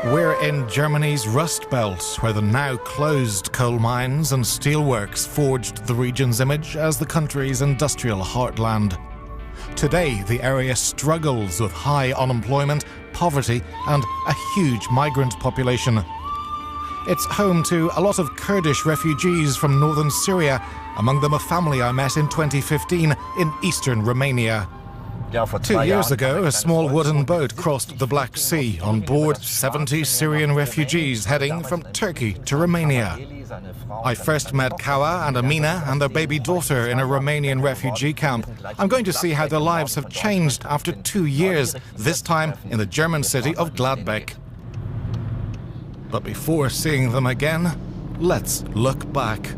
We're in Germany's Rust Belt, where the now closed coal mines and steelworks forged the region's image as the country's industrial heartland. Today, the area struggles with high unemployment, poverty, and a huge migrant population. It's home to a lot of Kurdish refugees from northern Syria, among them a family I met in 2015 in eastern Romania. 2 years ago, a small wooden boat crossed the Black Sea on board 70 Syrian refugees heading from Turkey to Romania. I first met Kawa and Amina and their baby daughter in a Romanian refugee camp. I'm going to see how their lives have changed after 2 years, this time in the German city of Gladbeck. But before seeing them again, let's look back.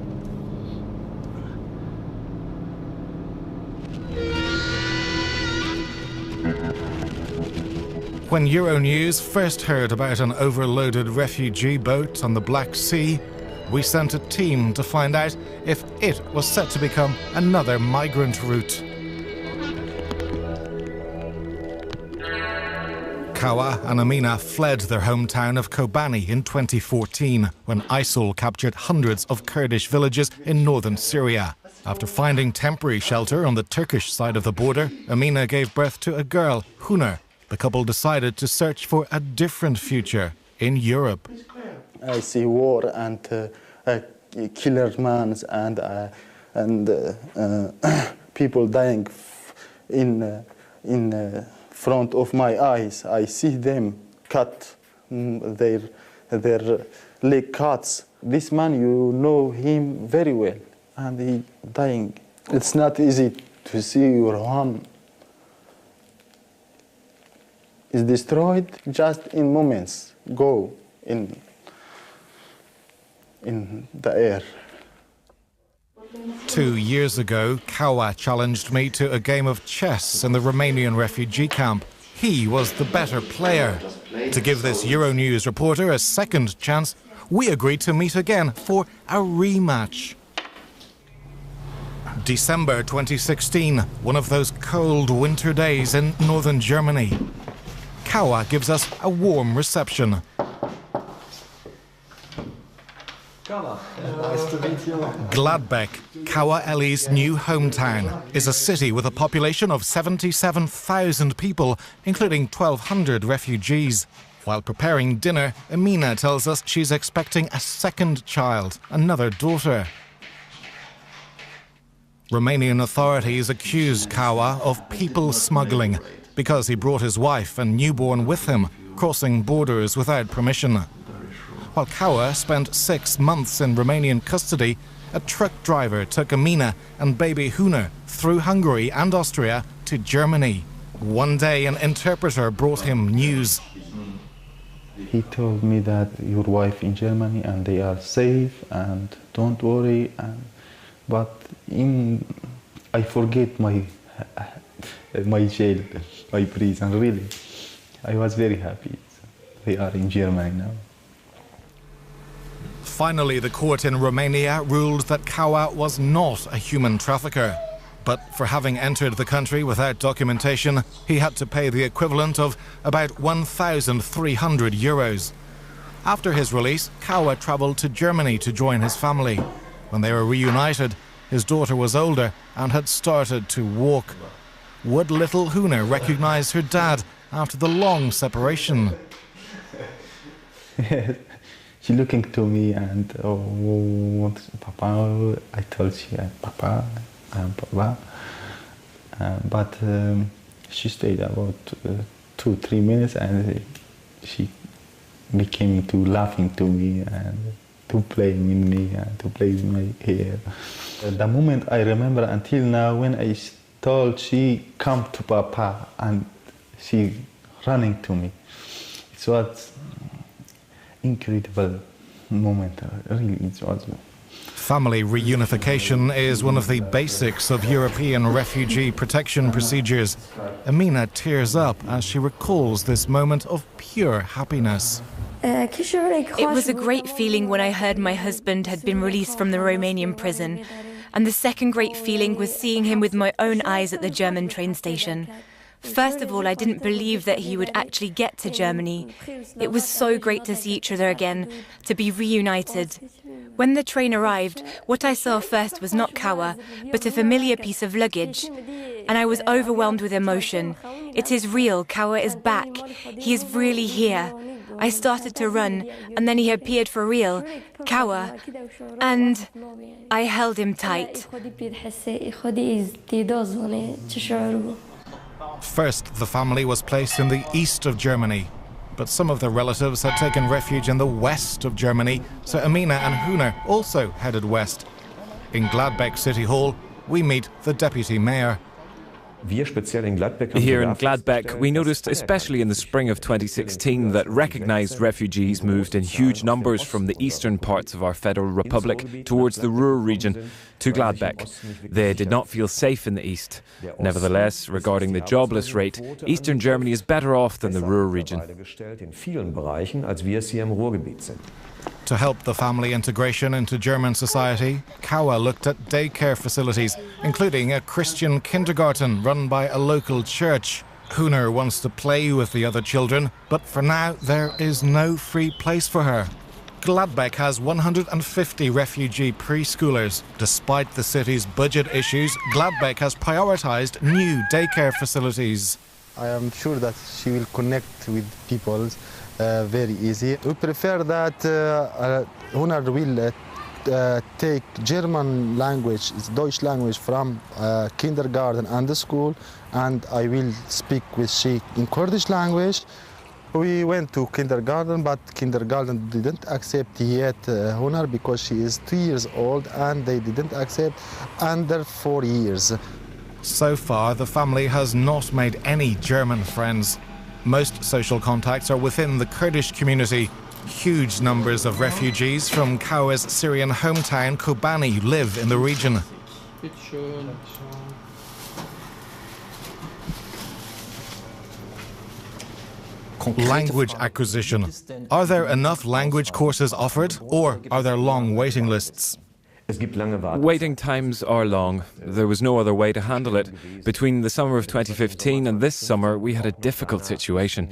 When Euronews first heard about an overloaded refugee boat on the Black Sea, we sent a team to find out if it was set to become another migrant route. Kawa and Amina fled their hometown of Kobani in 2014, when ISIL captured hundreds of Kurdish villages in northern Syria. After finding temporary shelter on the Turkish side of the border, Amina gave birth to a girl, Huner. The couple decided to search for a different future in Europe. I see war and killer men and people dying in front of my eyes. I see them cut their leg cuts. This man, you know him very well, and he dying. It's not easy to see your home is destroyed just in moments, go in the air. 2 years ago, Kawa challenged me to a game of chess in the Romanian refugee camp. He was the better player. To give this Euronews reporter a second chance, we agreed to meet again for a rematch. December 2016, one of those cold winter days in northern Germany. Kawa gives us a warm reception. Nice to meet you. Gladbeck, Kawa Eli's new hometown, is a city with a population of 77,000 people, including 1,200 refugees. While preparing dinner, Amina tells us she's expecting a second child, another daughter. Romanian authorities accuse Kawa of people smuggling because he brought his wife and newborn with him, crossing borders without permission. While Kawa spent 6 months in Romanian custody, a truck driver took Amina and baby Huner through Hungary and Austria to Germany. One day, an interpreter brought him news. He told me that your wife in Germany and they are safe and don't worry. But I forget my jail, my prison, really. I was very happy. They are in Germany now. Finally, the court in Romania ruled that Kawa was not a human trafficker. But for having entered the country without documentation, he had to pay the equivalent of about 1,300 euros. After his release, Kawa travelled to Germany to join his family. When they were reunited, his daughter was older and had started to walk. Would little Huner recognize her dad after the long separation? She looking to me and, oh, Papa, I told her, Papa, I'm Papa. But she stayed about 2-3 minutes and she became to laughing to me and to play with me and to play with my hair. The moment I remember until now, when I told she come to Papa and she running to me. It was incredible moment, really it was. Family reunification is one of the basics of European refugee protection procedures. Amina tears up as she recalls this moment of pure happiness. It was a great feeling when I heard my husband had been released from the Romanian prison. And the second great feeling was seeing him with my own eyes at the German train station. First of all, I didn't believe that he would actually get to Germany. It was so great to see each other again, to be reunited. When the train arrived, what I saw first was not Kawa, but a familiar piece of luggage. And I was overwhelmed with emotion. It is real, Kawa is back. He is really here. I started to run, and then he appeared for real, Kawa, and I held him tight. First, the family was placed in the east of Germany, but some of their relatives had taken refuge in the west of Germany, so Amina and Huner also headed west. In Gladbeck City Hall, we meet the deputy mayor. Here in Gladbeck, we noticed, especially in the spring of 2016, that recognised refugees moved in huge numbers from the eastern parts of our Federal Republic towards the Ruhr region to Gladbeck. They did not feel safe in the east. Nevertheless, regarding the jobless rate, eastern Germany is better off than the Ruhr region. To help the family integration into German society, Kawa looked at daycare facilities, including a Christian kindergarten run by a local church. Huner wants to play with the other children, but for now there is no free place for her. Gladbeck has 150 refugee preschoolers. Despite the city's budget issues, Gladbeck has prioritised new daycare facilities. I am sure that she will connect with people very easy. We prefer that Huner will take German language, Deutsch language from kindergarten and the school, and I will speak with she in Kurdish language. We went to kindergarten, but kindergarten didn't accept yet Huner because she is 2 years old, and they didn't accept under 4 years. So far, the family has not made any German friends. Most social contacts are within the Kurdish community. Huge numbers of refugees from Kawa's Syrian hometown Kobani live in the region. Language acquisition. Are there enough language courses offered, or are there long waiting lists? Waiting times are long. There was no other way to handle it. Between the summer of 2015 and this summer, we had a difficult situation.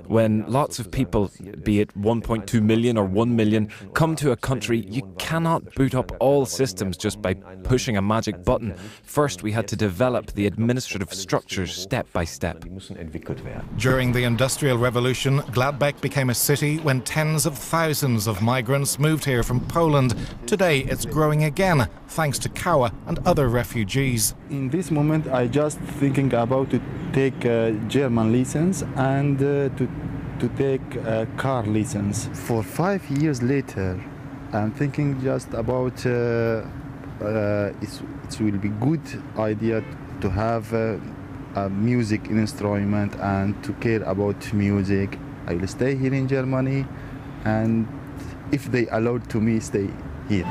When lots of people, be it 1.2 million or 1 million, come to a country, you cannot boot up all systems just by pushing a magic button. First, we had to develop the administrative structures step by step. During the Industrial Revolution, Gladbeck became a city when tens of thousands of migrants moved here from Poland. Today, it's growing again, thanks to Kawa and other refugees. In this moment, I just thinking about to take German license and to take car license. For 5 years later, I'm thinking just about it will be good idea to have a music instrument and to care about music. I will stay here in Germany, and if they allowed to me, stay here.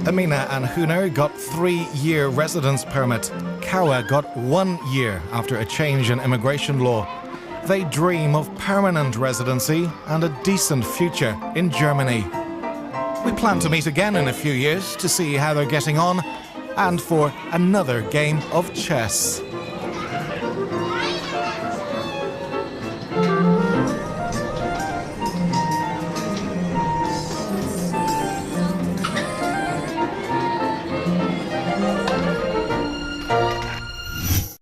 Amina and Huner got 3-year residence permit. Kawa got 1 year after a change in immigration law. They dream of permanent residency and a decent future in Germany. We plan to meet again in a few years to see how they're getting on and for another game of chess.